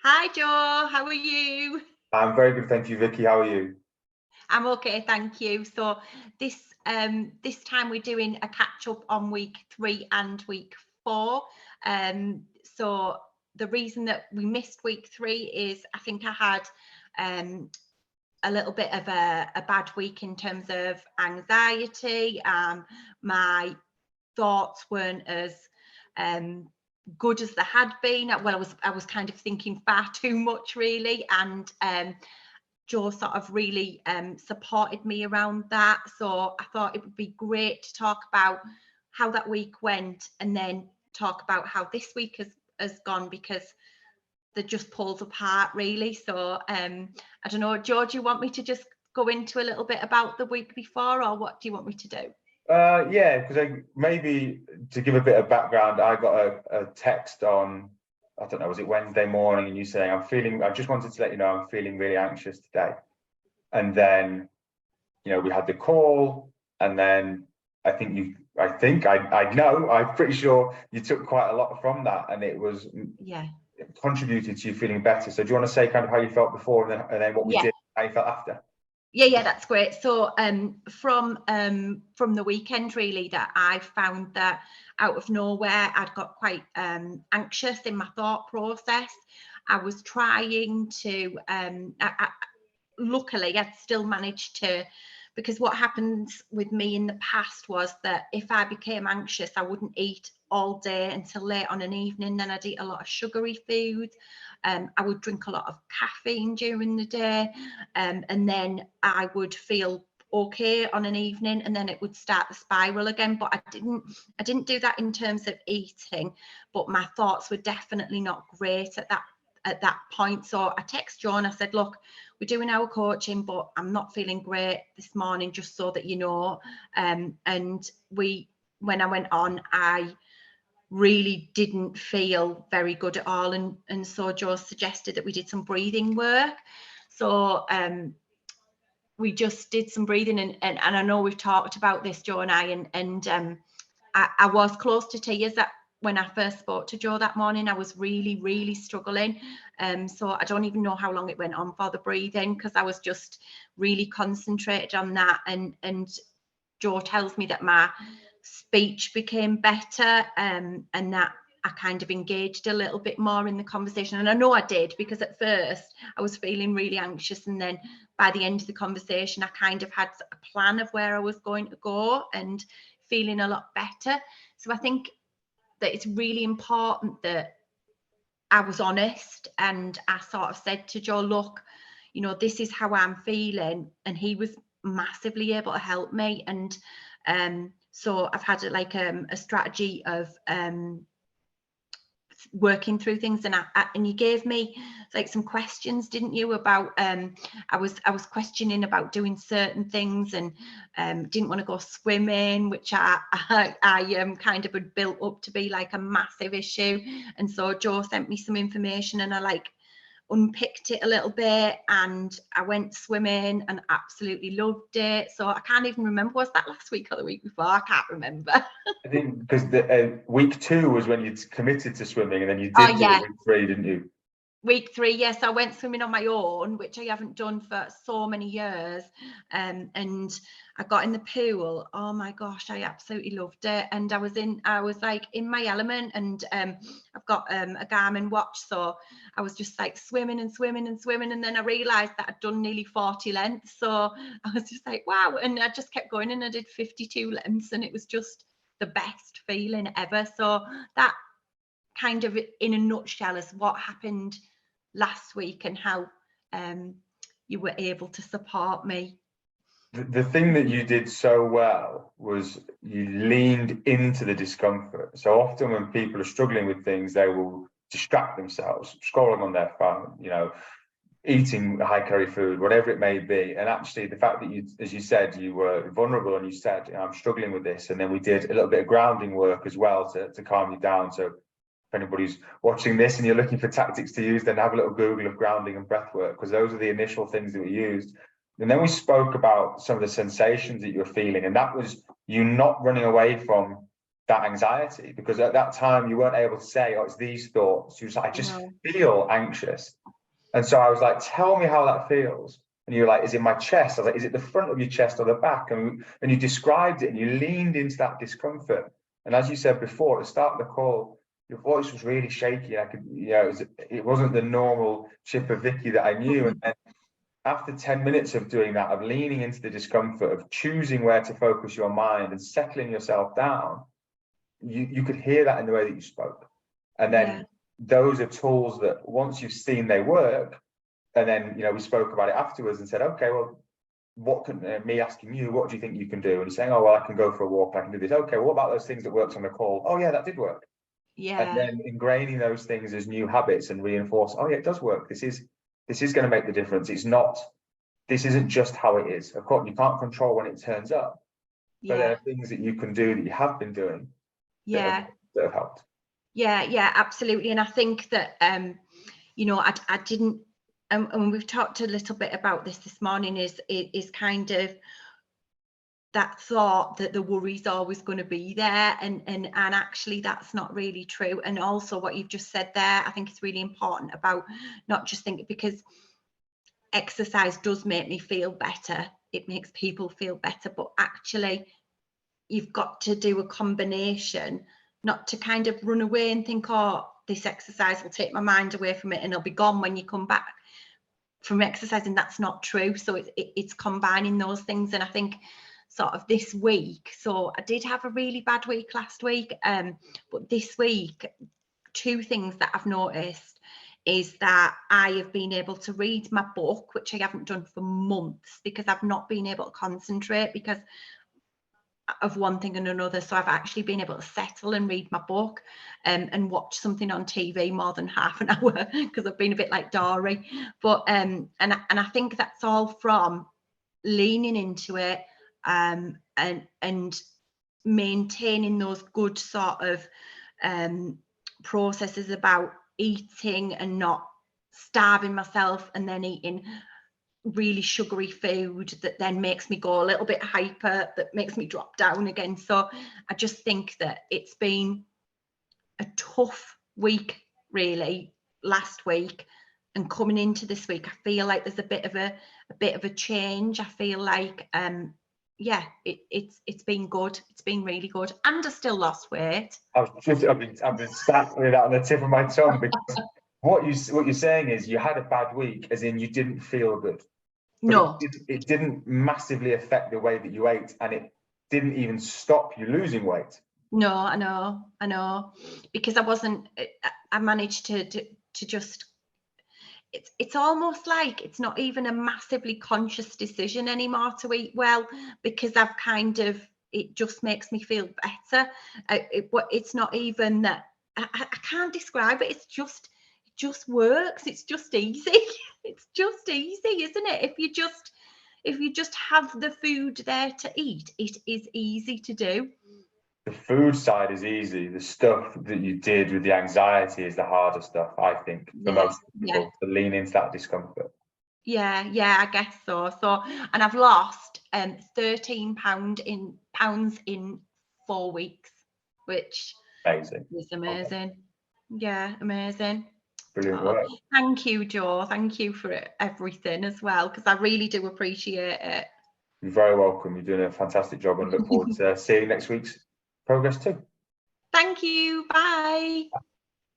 Hi Joe, how are you? I'm very good, thank you, Vicky. How are you? I'm okay, thank you. So this time we're doing a catch up on week 3 and week 4. So the reason that we missed week 3 is I think I had um a little bit of a bad week in terms of anxiety. My thoughts weren't as um good as they had been. Well, I was kind of thinking far too much really, and Joe sort of really supported me around that. So I thought it would be great to talk about how that week went and then talk about how this week has gone, because they're just pulled apart really. So I don't know, Joe, do you want me to just go into a little bit about the week before, or what do you want me to do? Yeah, because maybe to give a bit of background, I got a text on, I don't know, was it Wednesday morning, and you saying, I just wanted to let you know I'm feeling really anxious today. And then, we had the call, and then I know, I'm pretty sure you took quite a lot from that, and Yeah. it contributed to you feeling better. So do you want to say kind of how you felt before, and then what we Yeah. did, how you felt after? Yeah, that's great. So from the weekend really, that I found that out of nowhere I'd got quite anxious in my thought process. I was trying to luckily I'd still managed to, because what happens with me in the past was that if I became anxious, I wouldn't eat all day until late on an evening. Then I'd eat a lot of sugary foods. I would drink a lot of caffeine during the day, and then I would feel okay on an evening, and then it would start the spiral again. But I didn't do that in terms of eating, but my thoughts were definitely not great at that point. So I text John, I said, look, we're doing our coaching, but I'm not feeling great this morning, just so that you know. And when I went on, I really didn't feel very good at all. And so Joe suggested that we did some breathing work. So we just did some breathing, and I know we've talked about this, Joe and I was close to tears when I first spoke to Joe that morning. I was really, really struggling. So I don't even know how long it went on for the breathing, because I was just really concentrated on that. And Joe tells me that my speech became better, and that I kind of engaged a little bit more in the conversation. And I know I did, because at first I was feeling really anxious, and then by the end of the conversation I kind of had a plan of where I was going to go and feeling a lot better. So I think that it's really important that I was honest, and I sort of said to Joe, look, this is how I'm feeling. And he was massively able to help me. And so I've had a strategy of working through things. And you gave me like some questions, didn't you, about I was questioning about doing certain things, and didn't want to go swimming, which I kind of had built up to be like a massive issue. And so Joe sent me some information, and I unpicked it a little bit, and I went swimming and absolutely loved it. So I can't even remember, was that last week or the week before? I can't remember. I think because the week 2 was when you'd committed to swimming, and then you Oh did do it yeah, week 3, didn't you? week 3, yes, I went swimming on my own, which I haven't done for so many years. And I got in the pool. Oh my gosh, I absolutely loved it. And I was like in my element. And I've got a Garmin watch, so I was just like swimming and swimming and swimming. And then I realized that I'd done nearly 40 lengths. So I was just like, wow. And I just kept going, and I did 52 lengths, and it was just the best feeling ever. So that kind of in a nutshell is what happened last week, and how you were able to support me. The thing that you did so well was you leaned into the discomfort. So often when people are struggling with things, they will distract themselves, scrolling on their phone, eating high calorie food, whatever it may be. And actually, the fact that you, as you said, you were vulnerable, and you said, I'm struggling with this. And then we did a little bit of grounding work as well to calm you down. So if anybody's watching this and you're looking for tactics to use, then have a little Google of grounding and breath work, because those are the initial things that we used. And then we spoke about some of the sensations that you were feeling. And that was you not running away from that anxiety, because at that time you weren't able to say, oh, it's these thoughts. You was like, I just No. feel anxious. And so I was like, tell me how that feels. And you're like, is it my chest? I was like, is it the front of your chest or the back? And you described it and you leaned into that discomfort. And as you said before, at the start of the call, your voice was really shaky. I could, it wasn't the normal chipper Vicky that I knew. And then after 10 minutes of doing that, of leaning into the discomfort, of choosing where to focus your mind and settling yourself down, you could hear that in the way that you spoke. And then those are tools that once you've seen they work, and then we spoke about it afterwards and said, okay, well, what can me asking you, what do you think you can do? And you're saying, oh, well, I can go for a walk, I can do this. Okay, well, what about those things that worked on the call? Oh yeah, that did work. And then ingraining those things as new habits and reinforce, oh yeah, it does work. This is going to make the difference. This isn't just how it is. Of course, you can't control when it turns up, but there are things that you can do that you have been doing that have helped. Yeah, absolutely. And I think that I didn't, and we've talked a little bit about this morning, is kind of that thought that the worry's always going to be there, and actually that's not really true. And also what you've just said there, I think it's really important about not just thinking, because exercise does make me feel better, it makes people feel better, but actually you've got to do a combination, not to kind of run away and think, oh, this exercise will take my mind away from it and it'll be gone when you come back from exercising. That's not true. So it's combining those things. And I think sort of this week, so I did have a really bad week last week, but this week, two things that I've noticed is that I have been able to read my book, which I haven't done for months because I've not been able to concentrate because of one thing and another. So I've actually been able to settle and read my book and watch something on TV more than half an hour because I've been a bit like Dory. But and I think that's all from leaning into it and maintaining those good sort of processes about eating and not starving myself and then eating really sugary food that then makes me go a little bit hyper, that makes me drop down again. So I just think that it's been a tough week really last week, and coming into this week I feel like there's a bit of a change. I feel like it's been good. It's been really good, and I still lost weight. I've been sat with that on the tip of my tongue, because what you're saying is you had a bad week, as in you didn't feel good. No, it didn't massively affect the way that you ate, and it didn't even stop you losing weight. No, I know, because I managed to just, it's almost like it's not even a massively conscious decision anymore to eat well, because I've kind of, it just makes me feel better. It's not even that, I can't describe it. It just works. It's just easy. It's just easy, isn't it? If you just have the food there to eat, it is easy to do. The food side is easy. The stuff that you did with the anxiety is the harder stuff, I think, for most people, to lean into that discomfort. Yeah, I guess so. So, and I've lost 13 pounds in 4 weeks, which Amazing. is amazing. Okay. Yeah, amazing. Brilliant work. Thank you, Joe. Thank you for everything as well, because I really do appreciate it. You're very welcome. You're doing a fantastic job, and look forward to seeing next week's progress too. Thank you. Bye.